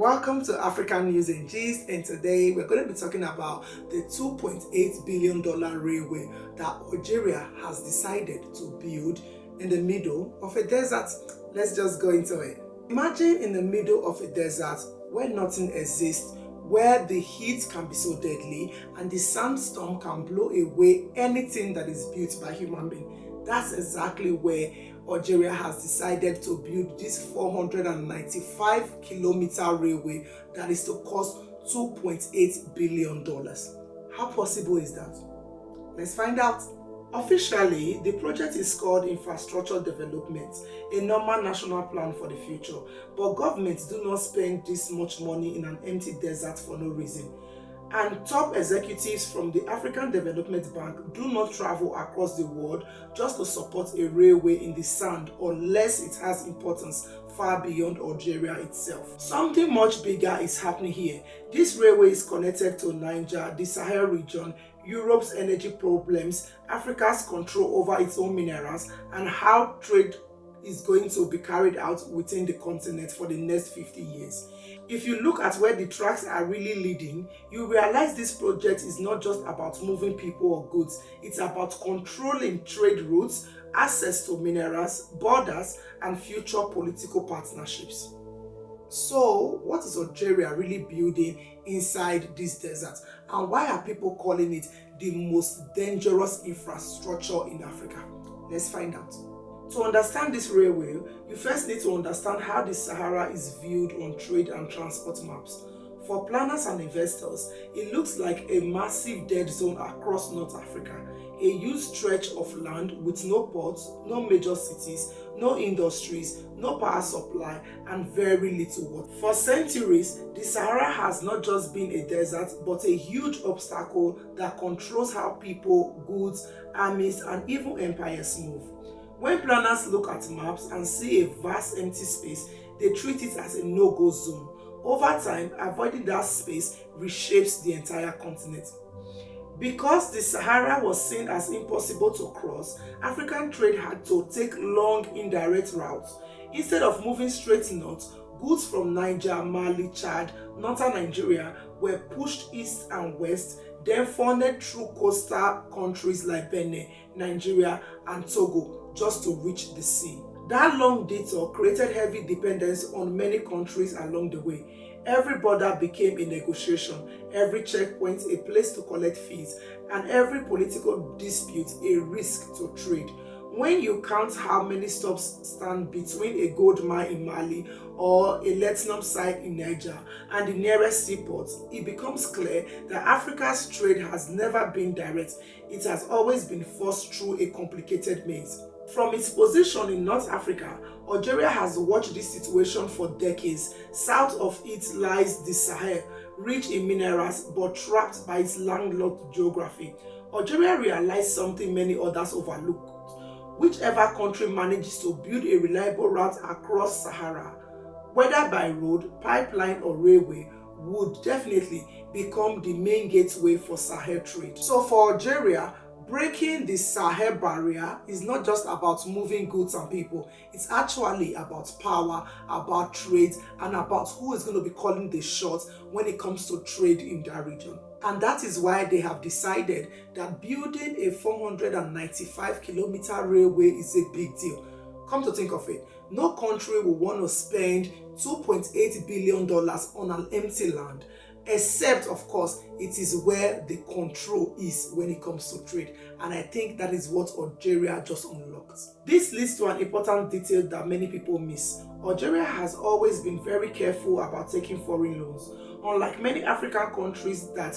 Welcome to African News and Gist, and today we're going to be talking about the $2.8 billion railway that Algeria has decided to build in the middle of a desert. Let's just go into it. Imagine in the middle of a desert where nothing exists, where the heat can be so deadly and the sandstorm can blow away anything that is built by human beings. That's exactly where Algeria has decided to build this 495-kilometer railway that is to cost $2.8 billion. How possible is that? Let's find out. Officially, the project is called Infrastructure Development, a normal national plan for the future. But governments do not spend this much money in an empty desert for no reason. And top executives from the African Development Bank do not travel across the world just to support a railway in the sand unless it has importance far beyond Algeria itself. Something much bigger is happening here. This railway is connected to Niger, the Sahel region, Europe's energy problems, Africa's control over its own minerals, and how trade is going to be carried out within the continent for the next 50 years. If you look at where the tracks are really leading, you realize this project is not just about moving people or goods, it's about controlling trade routes, access to minerals, borders, and future political partnerships. So, what is Algeria really building inside this desert? And why are people calling it the most dangerous infrastructure in Africa? Let's find out. To understand this railway, you first need to understand how the Sahara is viewed on trade and transport maps. For planners and investors, it looks like a massive dead zone across North Africa, a huge stretch of land with no ports, no major cities, no industries, no power supply, and very little water. For centuries, the Sahara has not just been a desert, but a huge obstacle that controls how people, goods, armies, and even empires move. When planners look at maps and see a vast empty space, they treat it as a no-go zone. Over time, avoiding that space reshapes the entire continent. Because the Sahara was seen as impossible to cross, African trade had to take long indirect routes. Instead of moving straight north, goods from Niger, Mali, Chad, northern Nigeria were pushed east and west, then funneled through coastal countries like Benin, Nigeria, and Togo just to reach the sea. That long detour created heavy dependence on many countries along the way. Every border became a negotiation, every checkpoint a place to collect fees, and every political dispute a risk to trade. When you count how many stops stand between a gold mine in Mali or a lithium site in Niger and the nearest seaports, it becomes clear that Africa's trade has never been direct. It has always been forced through a complicated maze. From its position in North Africa, Algeria has watched this situation for decades. South of it lies the Sahel, rich in minerals but trapped by its landlocked geography. Algeria realized something many others overlooked. Whichever country manages to build a reliable route across Sahara, whether by road, pipeline, or railway, would definitely become the main gateway for Sahel trade. So for Algeria, breaking the Sahel barrier is not just about moving goods and people, it's actually about power, about trade, and about who is going to be calling the shots when it comes to trade in that region. And that is why they have decided that building a 495-kilometer railway is a big deal. Come to think of it, no country will want to spend $2.8 billion on an empty land, except of course it is where the control is when it comes to trade, and I think that is what Algeria just unlocked. This leads to an important detail that many people miss. Algeria has always been very careful about taking foreign loans. Unlike many African countries that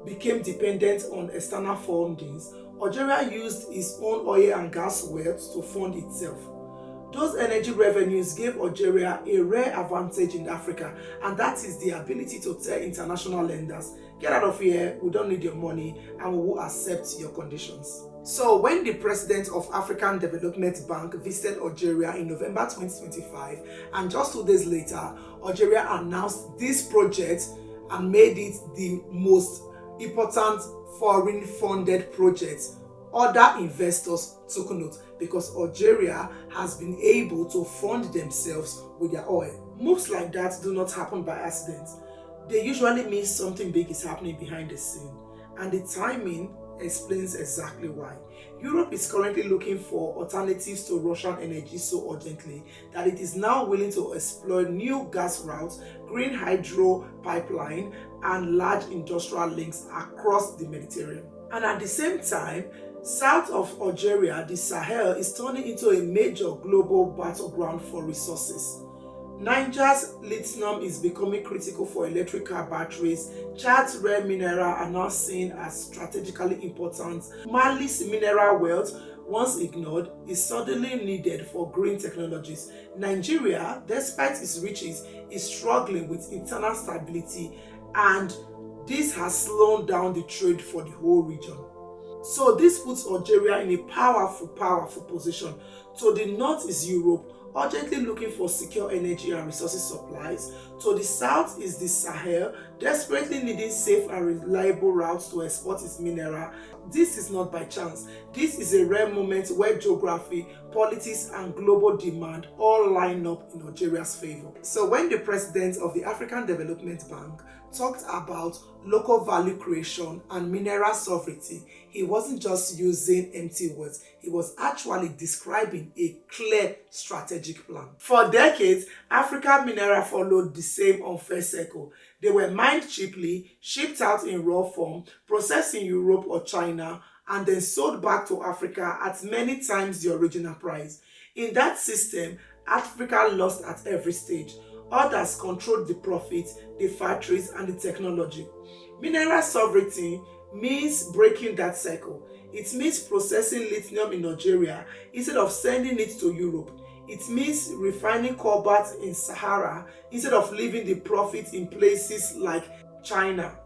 became dependent on external fundings, Algeria used its own oil and gas wealth to fund itself. Those energy revenues gave Algeria a rare advantage in Africa, and that is the ability to tell international lenders, get out of here, we don't need your money, and we will accept your conditions. So when the president of African Development Bank visited Algeria in November 2025, and just 2 days later, Algeria announced this project and made it the most important foreign funded project, other investors took note because Algeria has been able to fund themselves with their oil. Moves like that do not happen by accident. They usually mean something big is happening behind the scene, and the timing explains exactly why. Europe is currently looking for alternatives to Russian energy so urgently that it is now willing to explore new gas routes, green hydro pipeline, and large industrial links across the Mediterranean. And at the same time, south of Algeria, the Sahel is turning into a major global battleground for resources. Niger's lithium is becoming critical for electric car batteries. Chad's rare mineral are now seen as strategically important. Mali's mineral wealth, once ignored, is suddenly needed for green technologies. Nigeria, despite its riches, is struggling with internal stability, and this has slowed down the trade for the whole region. So this puts Algeria in a powerful position. To the north is Europe, urgently looking for secure energy and resources supplies. To the south is the Sahel, desperately needing safe and reliable routes to export its mineral. This is not by chance. This is a rare moment where geography, politics, and global demand all line up in Algeria's favor. So when the president of the African Development Bank talked about local value creation and mineral sovereignty, he wasn't just using empty words, he was actually describing a clear strategic plan. For decades, African mineral followed the same unfair cycle. They were mined cheaply, shipped out in raw form, processed in Europe or China, and then sold back to Africa at many times the original price. In that system, Africa lost at every stage. Others controlled the profit, the factories, and the technology. Mineral sovereignty means breaking that cycle. It means processing lithium in Algeria instead of sending it to Europe. It means refining cobalt in Sahara instead of leaving the profit in places like China.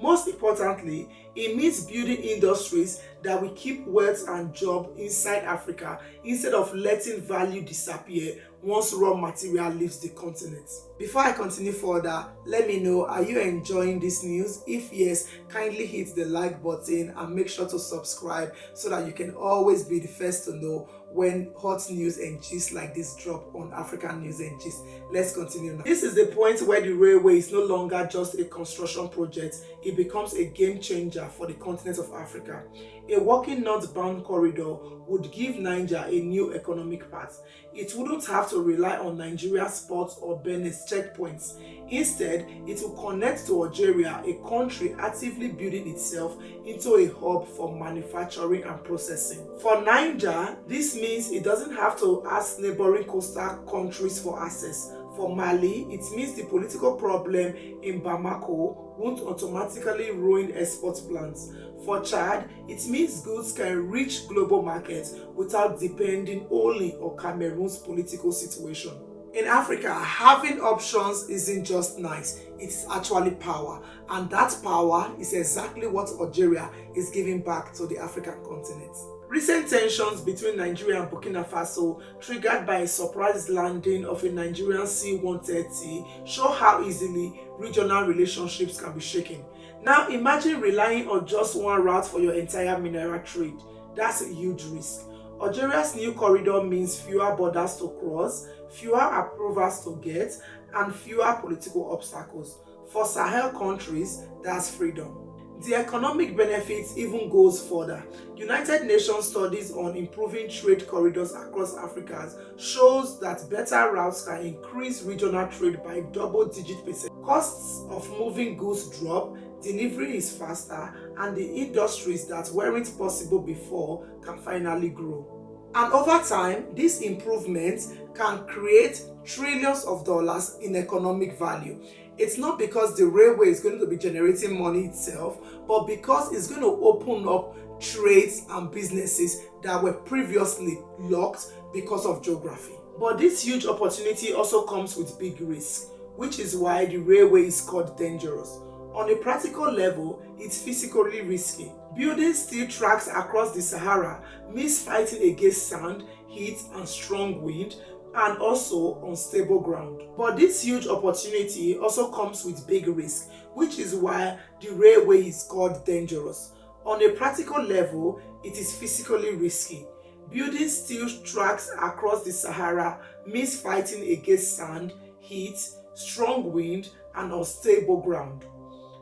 Most importantly, it means building industries that will keep wealth and jobs inside Africa instead of letting value disappear once raw material leaves the continent. Before I continue further, let me know, are you enjoying this news? If yes, kindly hit the like button and make sure to subscribe so that you can always be the first to know when hot news and gist like this drop on African News and Gist. Let's continue now. This is the point where the railway is no longer just a construction project, it becomes a game changer for the continent of Africa. A working northbound corridor would give Niger a new economic path. It wouldn't have to rely on Nigeria's ports or Benin's checkpoints. Instead, it will connect to Algeria, a country actively building itself into a hub for manufacturing and processing. For Niger, this means it doesn't have to ask neighboring coastal countries for access. For Mali, it means the political problem in Bamako won't automatically ruin export plans. For Chad, it means goods can reach global markets without depending only on Cameroon's political situation. In Africa, having options isn't just nice, it's actually power. And that power is exactly what Algeria is giving back to the African continent. Recent tensions between Nigeria and Burkina Faso, triggered by a surprise landing of a Nigerian C-130, show how easily regional relationships can be shaken. Now imagine relying on just one route for your entire mineral trade. That's a huge risk. Algeria's new corridor means fewer borders to cross, fewer approvals to get, and fewer political obstacles. For Sahel countries, that's freedom. The economic benefits even goes further. United Nations studies on improving trade corridors across Africa shows that better routes can increase regional trade by double-digit percent. Costs of moving goods drop, delivery is faster, and the industries that weren't possible before can finally grow. And over time, these improvements can create trillions of dollars in economic value. It's not because the railway is going to be generating money itself, but because it's going to open up trades and businesses that were previously locked because of geography. But this huge opportunity also comes with big risk, which is why the railway is called dangerous. On a practical level, it's physically risky. Building steel tracks across the Sahara means fighting against sand, heat, and strong wind, and also unstable ground. But this huge opportunity also comes with big risk, which is why the railway is called dangerous. On a practical level, it is physically risky. Building steel tracks across the Sahara means fighting against sand, heat, heat, strong wind, and unstable ground.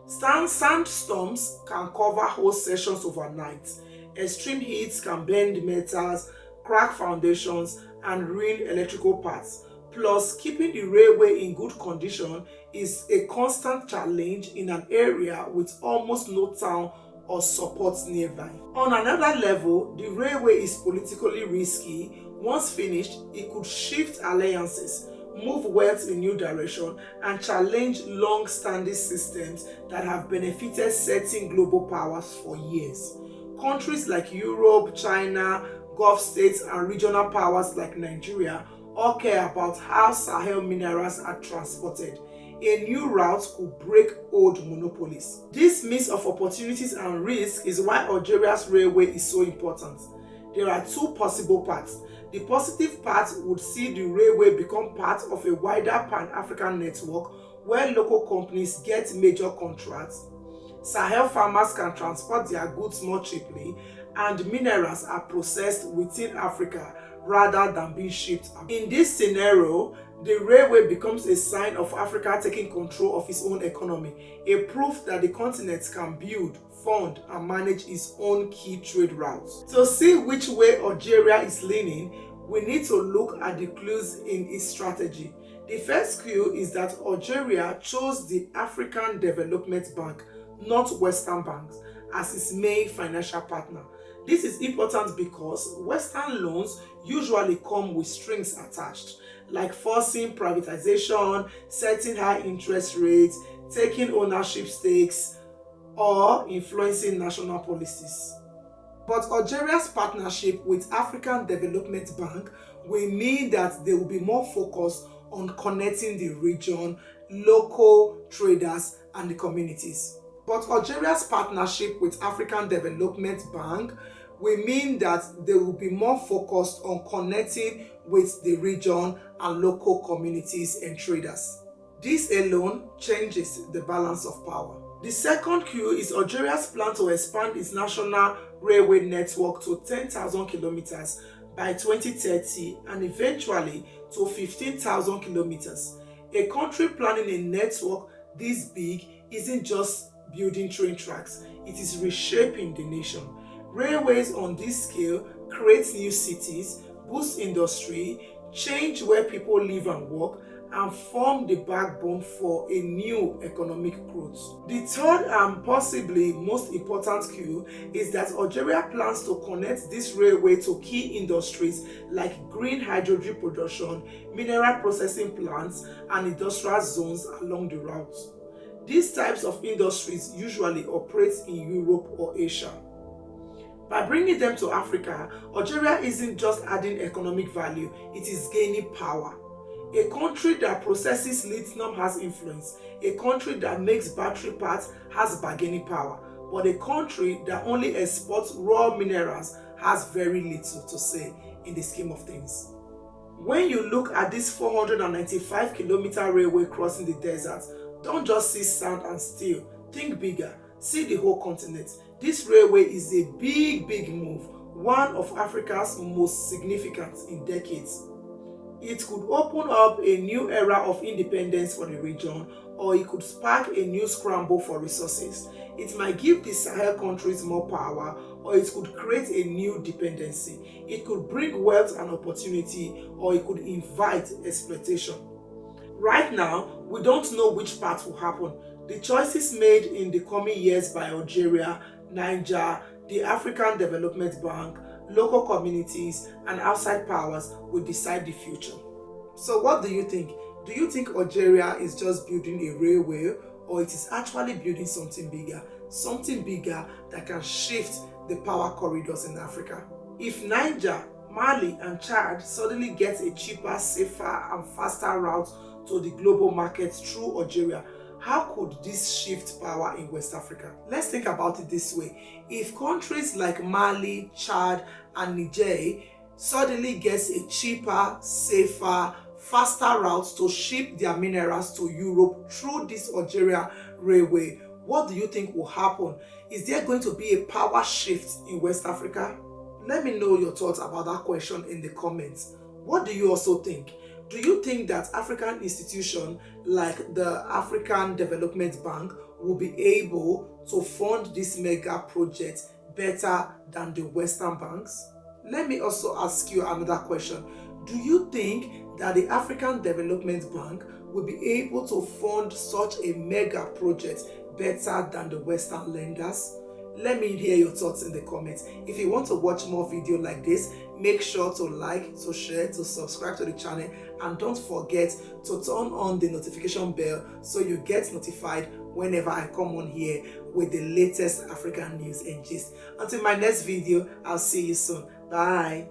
Sandstorms can cover whole sections overnight. Extreme heat can bend metals, crack foundations, and ruin electrical parts. Plus, keeping the railway in good condition is a constant challenge in an area with almost no town or support nearby. On another level, the railway is politically risky. Once finished, it could shift alliances, move wealth in new direction, and challenge long-standing systems that have benefited certain global powers for years. Countries like Europe, China, Gulf states, and regional powers like Nigeria all care about how Sahel minerals are transported. A new route could break old monopolies. This mix of opportunities and risks is why Algeria's railway is so important. There are two possible paths. The positive path would see the railway become part of a wider Pan-African network where local companies get major contracts. Sahel farmers can transport their goods more cheaply, and minerals are processed within Africa rather than being shipped out. In this scenario, the railway becomes a sign of Africa taking control of its own economy, a proof that the continent can build, fund, and manage its own key trade routes. To see which way Algeria is leaning, we need to look at the clues in its strategy. The first clue is that Algeria chose the African Development Bank, not Western banks, as its main financial partner. This is important because Western loans usually come with strings attached, like forcing privatization, setting high interest rates, taking ownership stakes, or influencing national policies. But Algeria's partnership with African Development Bank will mean that they will be more focused on connecting the region, local traders, and the communities. But Algeria's partnership with African Development Bank will mean that they will be more focused on connecting with the region and local communities and traders. This alone changes the balance of power. The second clue is Algeria's plan to expand its national railway network to 10,000 kilometers by 2030 and eventually to 15,000 kilometers. A country planning a network this big isn't just building train tracks, it is reshaping the nation. Railways on this scale create new cities, boost industry, change where people live and work, and form the backbone for a new economic growth. The third and possibly most important clue is that Algeria plans to connect this railway to key industries like green hydrogen production, mineral processing plants, and industrial zones along the route. These types of industries usually operate in Europe or Asia. By bringing them to Africa, Algeria isn't just adding economic value, it is gaining power. A country that processes lithium has influence. A country that makes battery parts has bargaining power. But a country that only exports raw minerals has very little to say in the scheme of things. When you look at this 495-kilometer railway crossing the desert, don't just see sand and steel. Think bigger. See the whole continent. This railway is a big move, one of Africa's most significant in decades. It could open up a new era of independence for the region, or it could spark a new scramble for resources. It might give the Sahel countries more power, or it could create a new dependency. It could bring wealth and opportunity, or it could invite exploitation. Right now, we don't know which path will happen. The choices made in the coming years by Algeria, Niger, the African Development Bank, local communities, and outside powers will decide the future. So what do you think? Do you think Algeria is just building a railway, or it is actually building something bigger that can shift the power corridors in Africa? If Niger, Mali, and Chad suddenly get a cheaper, safer, and faster route to the global market through Algeria, how could this shift power in West Africa? Let's think about it this way. If countries like Mali, Chad, and Niger suddenly gets a cheaper, safer, faster route to ship their minerals to Europe through this Algeria railway, what do you think will happen? Is there going to be a power shift in West Africa? Let me know your thoughts about that question in the comments. What do you also think? Do you think that African institutions like the African Development Bank will be able to fund this mega project better than the Western banks? Let me also ask you another question. Do you think that the African Development Bank will be able to fund such a mega project better than the Western lenders? Let me hear your thoughts in the comments. If you want to watch more videos like this, make sure to like, to share, to subscribe to the channel, and don't forget to turn on the notification bell so you get notified whenever I come on here with the latest African news and gist. Until my next video, I'll see you soon. Bye.